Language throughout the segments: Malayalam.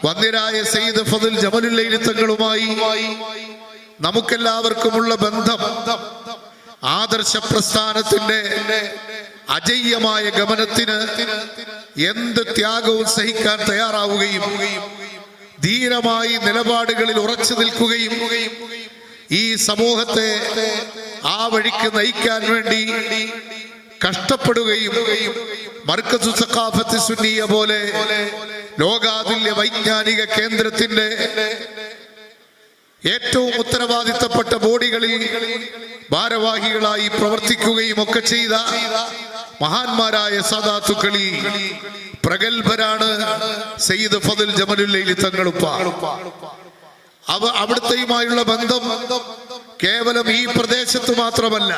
വന്ദ്യരായ സയ്യിദ് ഫضل ജമലുല്ലൈലി തങ്ങളുമായി നമുക്കെല്ലാവർക്കുമുള്ള ബന്ധം ആദർശ പ്രസ്ഥാനത്തിന്റെ അജയ്യമായ ഗമനത്തിന് എന്ത് ത്യാഗവും സഹിക്കാൻ തയ്യാറാവുകയും ധീരമായി നിലപാടുകളിൽ ഉറച്ചു നിൽക്കുകയും ഈ സമൂഹത്തെ ആ വഴിക്ക് നയിക്കാൻ വേണ്ടി കഷ്ടപ്പെടുകയും മർക്കസു സഖാഫത്ത് സുന്നിയ പോലെ ലോകാതുല്യ വൈജ്ഞാനിക കേന്ദ്രത്തിന്റെ ഏറ്റവും ഉത്തരവാദിത്തപ്പെട്ട ബോഡികളിൽ ഭാരവാഹികളായി പ്രവർത്തിക്കുകയും ഒക്കെ ചെയ്ത മഹാന്മാരായ സാദാത്തുക്കളിൽ പ്രഗത്ഭരാണ് സയ്യിദ് ഫضل ജമലുല്ലൈലി തങ്ങളുപ്പ. അവിടുത്തെയുമായുള്ള ബന്ധം കേവലം ഈ പ്രദേശത്ത് മാത്രമല്ല,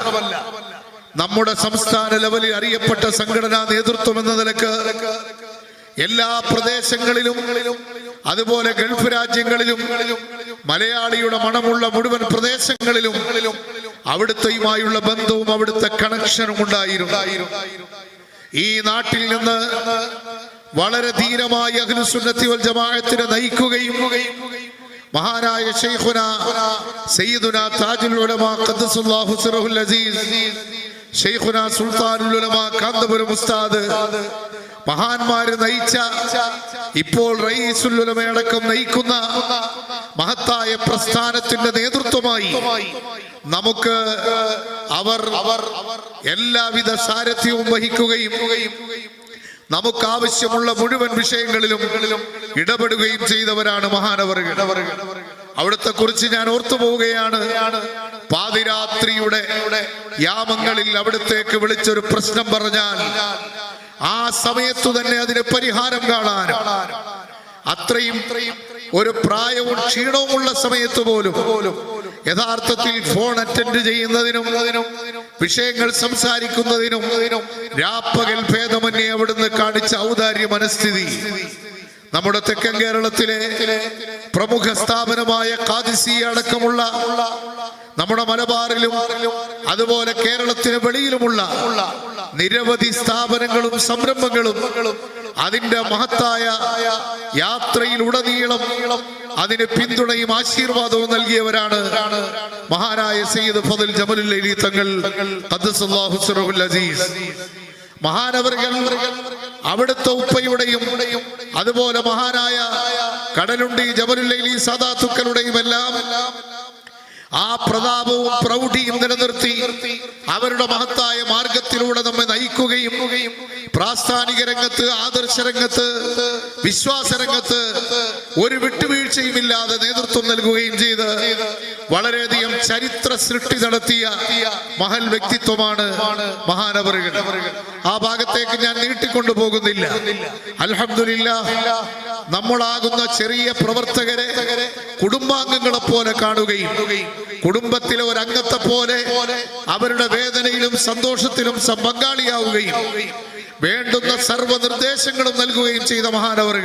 നമ്മുടെ സംസ്ഥാന ലെവലിൽ അറിയപ്പെട്ട സംഘടനാ നേതൃത്വം എന്ന നിലക്ക് എല്ലാ പ്രദേശങ്ങളിലും അതുപോലെ ഗൾഫ് രാജ്യങ്ങളിലും മലയാളിയുടെ മണമുള്ള മുഴുവൻ പ്രദേശങ്ങളിലും അവിടുത്തെയുമായുള്ള ബന്ധവും അവിടുത്തെ കണക്ഷനും ഉണ്ടായിരുന്നു. ഈ നാട്ടിൽ നിന്ന് വളരെ ധീരമായി അഹ്ലുസ് സുന്നത്തി വൽ ജമാഅത്തിനെ നയിക്കുകയും മഹാനായ ശൈഖുന സയ്യിദുന താജുൽ ഉലമാ ഖദ്ദസല്ലാഹു സിറഹുൽ അസീസ് ശൈഖുന സുൽത്താനുൽ ഉലമാ കാന്തപുരം ഉസ്താദ് മഹാന്മാര് നയിച്ച, ഇപ്പോൾ റഈസുൽ ഉലമയടക്കം നയിക്കുന്ന മഹത്തായ പ്രസ്ഥാനത്തിന്റെ നേതൃത്വമായി നമുക്ക് അവർ എല്ലാവിധ സാരഥ്യവും വഹിക്കുകയും നമുക്ക് ആവശ്യമുള്ള മുഴുവൻ വിഷയങ്ങളിലും ഇടപെടുകയും ചെയ്തവരാണ് മഹാനവറുകൾ. അവിടുത്തെ കുറിച്ച് ഞാൻ ഓർത്തു പോവുകയാണ്. പാതിരാത്രിയുടെ യാമങ്ങളിൽ അവിടത്തേക്ക് വിളിച്ചൊരു പ്രശ്നം പറഞ്ഞാൽ ആ സമയത്തു തന്നെ അതിന് പരിഹാരം കാണാൻ, അത്രയും ഒരു പ്രായവും ക്ഷീണവുമുള്ള സമയത്ത് പോലും യഥാർത്ഥത്തിൽ ഫോൺ അറ്റൻഡ് ചെയ്യുന്നതിനും വിഷയങ്ങൾ സംസാരിക്കുന്നതിനും രാപ്പകൽ ഭേദമന്യേ അവിടുന്ന് കാണിച്ച ഔദാര്യ മനസ്ഥിതി നമ്മുടെ തെക്കൻ കേരളത്തിലെ പ്രമുഖ സ്ഥാപനമായ ഖാദിസിയ്യ അടക്കമുള്ള നമ്മുടെ മലബാറിലും അതുപോലെ കേരളത്തിന് വെളിയിലുമുള്ള നിരവധി സ്ഥാപനങ്ങളും സംരംഭങ്ങളും അതിന്റെ മഹത്തായ യാത്രയിലുടനീളം അതിന് പിന്തുണയും ആശീർവാദവും നൽകിയവരാണ് മഹാനായ സയ്യിദ് ഫضل ജമലുല്ലൈലി തങ്ങൾ ഖദ്ദസല്ലാഹു സിറഹുൽ അസീസ്. മഹാനവറുകൾ അവിടുത്തെ ഉപ്പയുടെയും അതുപോലെ മഹാനായ കടലുണ്ടി ജമലുല്ലൈലി സാദാത്തുക്കളുടെയും എല്ലാം ആ പ്രതാപവും പ്രൗഢിയും നിലനിർത്തി അവരുടെ മഹത്തായ മാർഗത്തിലൂടെ നമ്മെ നയിക്കുകയും പ്രാസ്ഥാനിക രംഗത്ത്, ആദർശ രംഗത്ത്, വിശ്വാസ രംഗത്ത് ഒരു വിട്ടുവീഴ്ചയുമില്ലാതെ നേതൃത്വം നൽകുകയും ചെയ്ത് വളരെയധികം ചരിത്ര സൃഷ്ടി നടത്തിയ മഹൽ വ്യക്തിത്വമാണ് മഹാനവറുകൾ. ആ ഭാഗത്തേക്ക് ഞാൻ നീട്ടിക്കൊണ്ടു പോകുന്നില്ല. അൽഹംദുലില്ലാഹ്, നമ്മളാകുന്ന ചെറിയ പ്രവർത്തകരെ കുടുംബാംഗങ്ങളെ പോലെ കാണുകയും കുടുംബത്തിലെ ഒരു അംഗത്തെ പോലെ അവരുടെ വേദനയിലും സന്തോഷത്തിലും പങ്കാളിയാവുകയും വേണ്ടുന്ന സർവ്വ നിർദ്ദേശങ്ങളും നൽകുകയും ചെയ്ത മഹാനവറുകൾ.